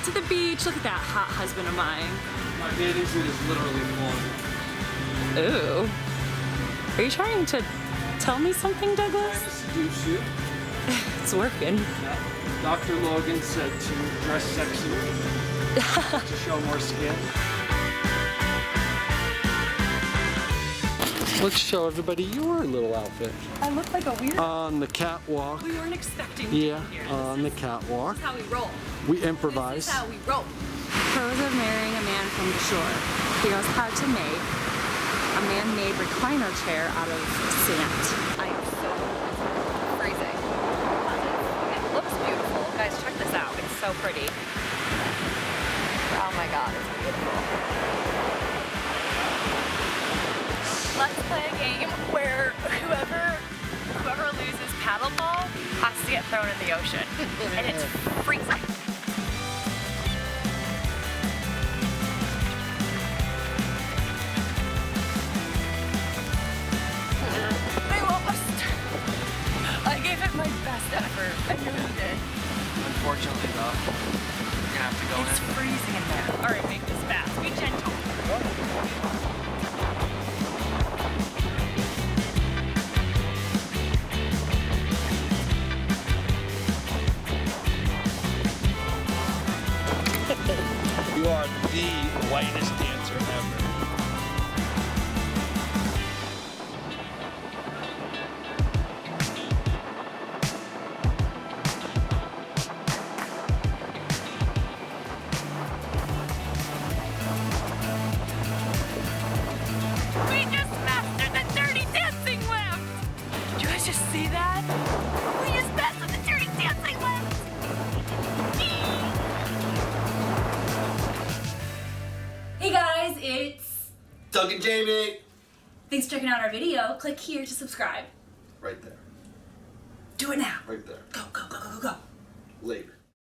to the beach. Look at that hot husband of mine. My bathing suit is literally full. Ooh. Are you trying to tell me something, Trying Douglas? to seduce you. It's working. Yeah. Dr. Logan said to dress sexy, to show more skin. Let's show everybody your little outfit. I look like a weird. On the catwalk. We weren't expecting to Yeah, be here. on the catwalk. This is how we roll. We improvise. This is how we roll. Pros of marrying a man from the shore. He knows how to make a man-made recliner chair out of sand. I am so freezing. It looks beautiful. Guys, check this out. It's so pretty. Oh my god, it's beautiful. Let's play a game where whoever loses paddleball has to get thrown in the ocean. And it's freezing. I lost. I gave it my best effort. I really did. Unfortunately, though, you're gonna have to go It's in. freezing in there. Alright, make this fast. Be gentle. You are the whitest dancer ever. We just mastered the dirty dancing lift! Did you guys just see that? We just mastered the dirty dancing lift! Hey guys, it's... Doug and Jamie. Thanks for checking out our video. Click here to subscribe. Right there. Do it now. Right there. Go, go, go, go, go, go. Later.